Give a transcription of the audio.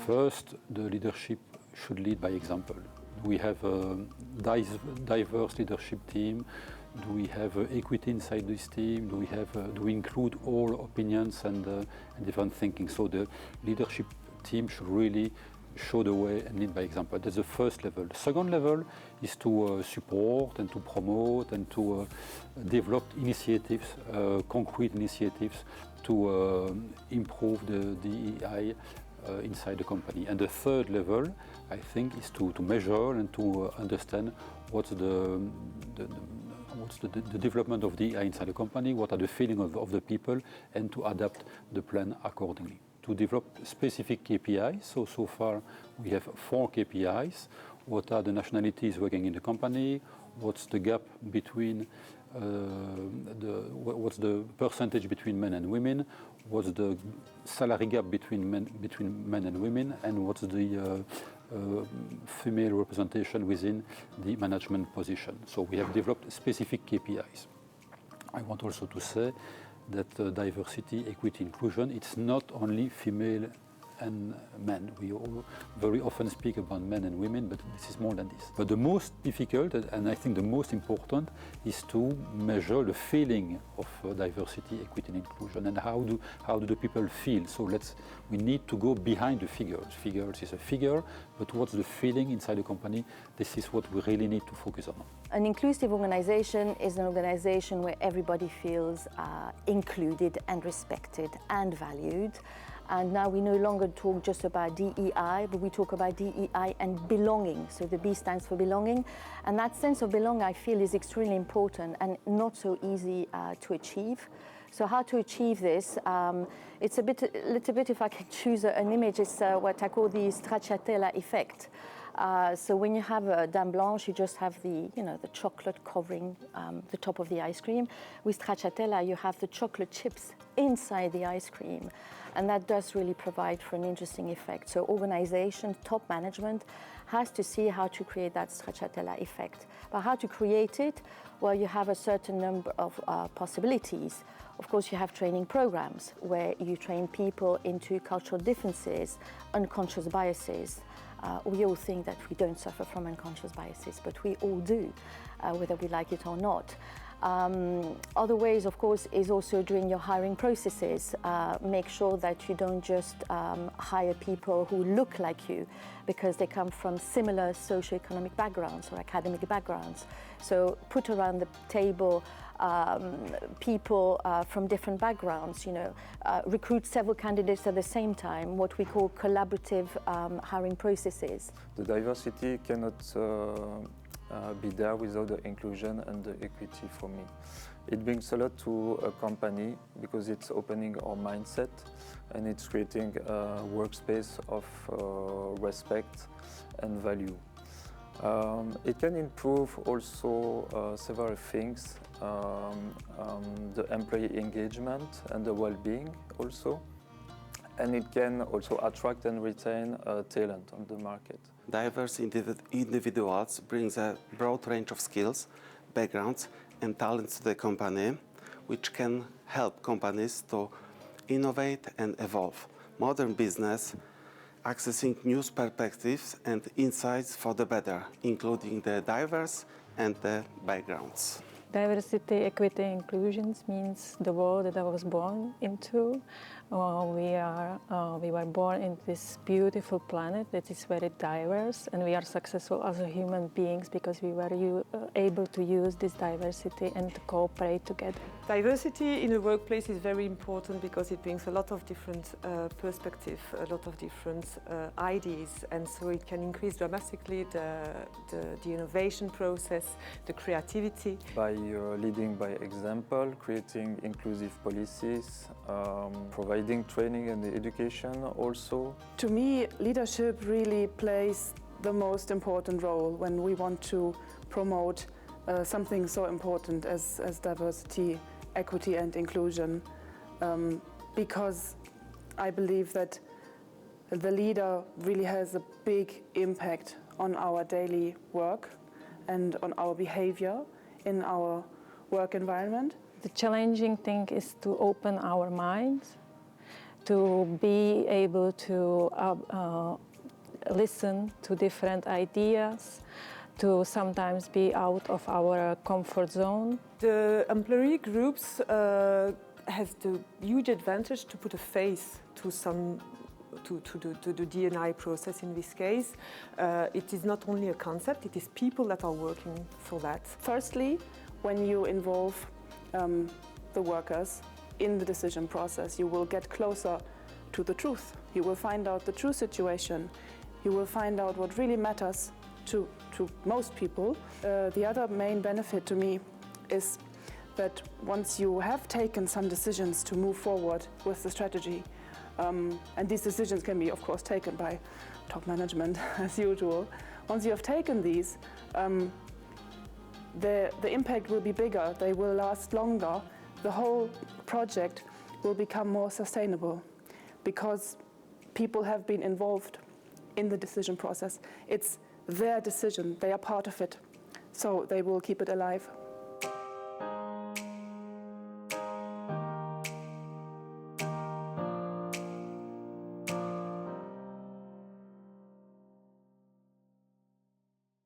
First, the leadership should lead by example. We have a diverse leadership team. Do we have equity inside this team? Do we include all opinions and different thinking? So the leadership team should really show the way and lead by example. That's the first level. The second level is to support and to promote and to develop initiatives, concrete initiatives to improve the DEI inside the company. And the third level, I think, is to measure and to understand what's the development of DEI inside the company, what are the feelings of the people, and to adapt the plan accordingly. To develop specific KPIs, so far we have 4 KPIs. What are the nationalities working in the company? What's the gap between what's the percentage between men and women? What's the salary gap between men and women? And what's the female representation within the management position? So we have developed specific KPIs. I want also to say that diversity, equity, inclusion, it's not only female and men. We all very often speak about men and women, but this is more than this. But the most difficult, and I think the most important, is to measure the feeling of diversity, equity, and inclusion, and how do the people feel. So we need to go behind the figures. Figures is a figure, but what's the feeling inside the company? This is what we really need to focus on. An inclusive organization is an organization where everybody feels included and respected and valued. And now we no longer talk just about DEI, but we talk about DEI and belonging. So the B stands for belonging. And that sense of belonging, I feel, is extremely important and not so easy to achieve. So how to achieve this? It's a little bit, if I can choose an image, it's what I call the stracciatella effect. So when you have a dame blanche, you just have the chocolate covering the top of the ice cream. With stracciatella, you have the chocolate chips inside the ice cream. And that does really provide for an interesting effect. So organization, top management has to see how to create that stracciatella effect. But how to create it? Well, you have a certain number of possibilities. Of course, you have training programs where you train people into cultural differences, unconscious biases. We all think that we don't suffer from unconscious biases, but we all do, whether we like it or not. Other ways, of course, is also during your hiring processes. Make sure that you don't just hire people who look like you because they come from similar socioeconomic backgrounds or academic backgrounds. So put around the table people from different backgrounds, recruit several candidates at the same time, what we call collaborative hiring processes. The diversity cannot be there without the inclusion and the equity for me. It brings a lot to a company because it's opening our mindset and it's creating a workspace of respect and value. It can improve also several things, the employee engagement and the well-being also. And it can also attract and retain talent on the market. Diverse individuals bring a broad range of skills, backgrounds and talents to the company, which can help companies to innovate and evolve. Modern business accessing new perspectives and insights for the better, including the diverse and the backgrounds. Diversity, equity, inclusion means the world that I was born into. We were born in this beautiful planet that is very diverse, and we are successful as human beings because we were able to use this diversity and to cooperate together. Diversity in the workplace is very important because it brings a lot of different perspectives, a lot of different ideas, and so it can increase dramatically the innovation process, the creativity. By leading by example, creating inclusive policies, providing training and education also. To me, leadership really plays the most important role when we want to promote something so important as diversity, equity and inclusion, because I believe that the leader really has a big impact on our daily work and on our behavior in our work environment. The challenging thing is to open our minds, to be able to listen to different ideas, to sometimes be out of our comfort zone. The employee groups have the huge advantage to put a face to the D&I process in this case. It is not only a concept, it is people that are working for that. Firstly, when you involve the workers in the decision process, you will get closer to the truth. You will find out the true situation. You will find out what really matters to most people. The other main benefit to me is that once you have taken some decisions to move forward with the strategy, and these decisions can be, of course, taken by top management as usual. Once you have taken these, the impact will be bigger, they will last longer, the whole project will become more sustainable because people have been involved in the decision process. It's their decision, they are part of it, so they will keep it alive.